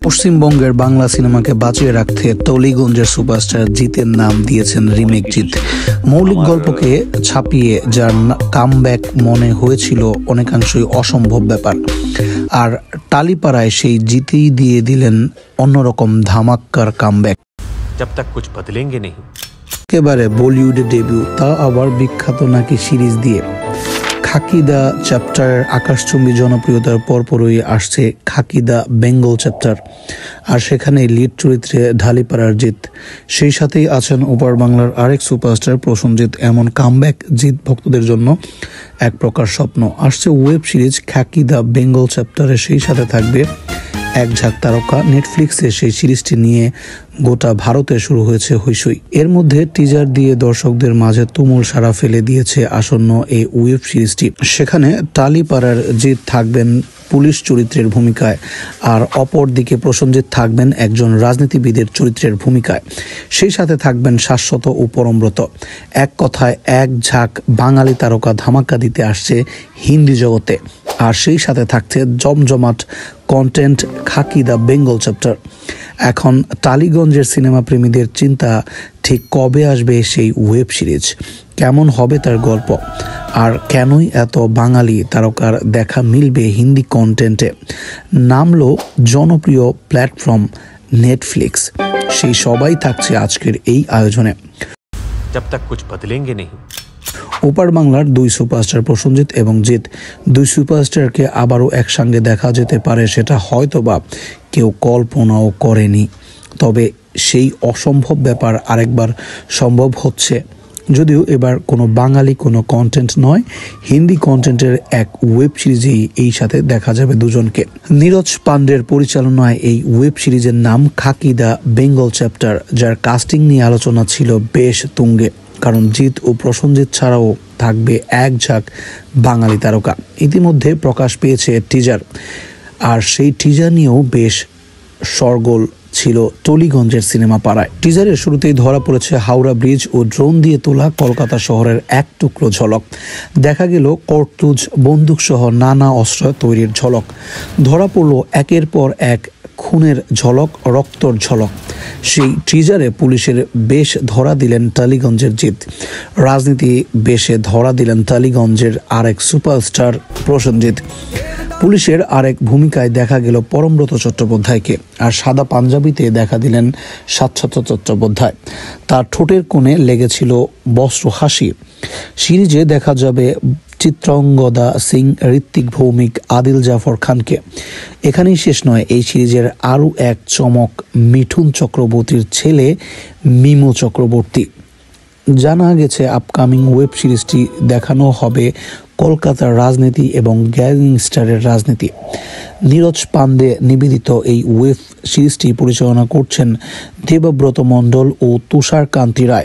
পশ্চিমবঙ্গের বাংলা সিনেমাকে বাঁচিয়ে রাখতে টলিগঞ্জের সুপারস্টার জিতের নাম দিয়েছেন রিমেক জিত। মৌলিক গল্পকে ছাপিয়ে যার কামব্যাক মনে হয়েছিল অনেকাংশই অসম্ভব ব্যাপার, আর টালিপাড়ায় সেই জিতেই দিয়ে দিলেন অন্যরকম ধামাক্কার কামব্যাক। जब तक कुछ बदलेंगे नहीं। একেবারে বলিউডে ডেবিউ, তা আবার বিখ্যাত নাকি সিরিজ দিয়ে। খাকি দ্য চ্যাপ্টারের আকাশচুম্বী জনপ্রিয়তার পরপরই আসছে খাকি দ্য বেঙ্গল চ্যাপ্টার, আর সেখানে লিড চরিত্রে ঢালিপাড়ার জিত। সেই সাথেই আছেন ওপার বাংলার আরেক সুপারস্টার প্রসেনজিৎ। এমন কামব্যাক জিত ভক্তদের জন্য এক প্রকার স্বপ্ন। আসছে web series Khakee the Bengal চ্যাপ্টারে, সেই সাথে থাকবে এক ঝাঁক তারকা। নেটফ্লিক্সে সেই সিরিজটি নিয়ে গোটা ভারতে শুরু হয়েছে হইচই। এর মধ্যে টিজার দিয়ে দর্শকদের মাঝে তুমুল সাড়া ফেলে দিয়েছে আসন্ন এই ওয়েব সিরিজটি। সেখানে টালিপাড়ার জিত থাকবেন পুলিশ চরিত্রের ভূমিকায়, আর অপরদিকে প্রসেনজিৎ থাকবেন একজন রাজনীতিবিদের চরিত্রের ভূমিকায়। সেই সাথে থাকবেন শাশ্বত ও পরমব্রত। এক কথায় এক ঝাঁক বাঙালি তারকা ধামাকা দিতে আসছে হিন্দি জগতে, আর সেই সাথে থাকছে জমজমাট content Khakee the Bengal chapter. এখন টালিগঞ্জের সিনেমা প্রেমীদের চিন্তা, ঠিক কবে আসবে সেই ওয়েব সিরিজ, কেমন হবে তার গল্প, আর কেনই এত বাঙালি তারকার দেখা মিলবে হিন্দি কন্টেন্টে। নামলো জনপ্রিয় প্ল্যাটফর্ম নেটফ্লিক্স। সেই সবাই থাকছে আজকের এই আয়োজনে। जब तक कुछ बदलेंगे नहीं। ওপার বাংলার দুই সুপারস্টার প্রসেনজিৎ এবং জিত, দুই সুপারস্টারকে আবারও একসঙ্গে দেখা যেতে পারে, সেটা হয়তোবা কেউ কল্পনাও করেনি। তবে সেই অসম্ভব ব্যাপার আরেকবার সম্ভব হচ্ছে, যদিও এবার কোনো বাঙালি কোনো কন্টেন্ট নয়, হিন্দি কন্টেন্টের এক ওয়েব সিরিজেই এই সাথে দেখা যাবে দুজনকে। নীরজ পান্ডের পরিচালনায় এই ওয়েব সিরিজের নাম খাকি দ্য বেঙ্গল চ্যাপ্টার, যার কাস্টিং নিয়ে আলোচনা ছিল বেশ তুঙ্গে, কারণ জিত ও প্রসেনজিৎ ছাড়াও থাকবে এক ঝাঁক বাঙালি তারকা। ইতিমধ্যে প্রকাশ পেয়েছে টিজার, আর সেই টিজার নিয়েও বেশ শোরগোল ছিল টলিগঞ্জের সিনেমা পাড়ায়। টিজারের শুরুতেই ধরা পড়েছে হাওড়া ব্রিজ ও ড্রোন দিয়ে তোলা কলকাতা শহরের এক টুকরো ঝলক। দেখা গেল কর্তুজ, বন্দুক সহ নানা অস্ত্র তৈরির ঝলক। ধরা পড়ল একের পর এক খুনের ঝলক, রক্তর ঝলক। সেই টিজারে পুলিশের বেশ ধরা দিলেন টালিগঞ্জের জিত, রাজনীতি বেশে ধরা দিলেন টালিগঞ্জের আরেক সুপারস্টার প্রসেনজিৎ। পুলিশের আরেক ভূমিকায় দেখা গেল পরমব্রত চট্টোপাধ্যায়কে, আর সাদা পাঞ্জাবিতে দেখা দিলেন শাশ্বত চট্টোপাধ্যায়। তার ঠোঁটের কোণে লেগেছিল বস্ত্র হাসি। সিরিজে দেখা যাবে চিত্রাঙ্গদা সিং, ঋত্বিক ভৌমিক, আদিল জাফর খানকে। এখানেই শেষ নয়, এই সিরিজের আরও এক চমক মিঠুন চক্রবর্তীর ছেলে মিমো চক্রবর্তী। জানা গেছে আপকামিং ওয়েব সিরিজটি দেখানো হবে কলকাতার রাজনীতি এবং গ্যাংস্টারের রাজনীতি। নীরজ পান্ডে নিবেদিত এই ওয়েব সিরিজটি পরিচালনা করছেন দেবব্রত মণ্ডল ও তুষার কান্তি রায়।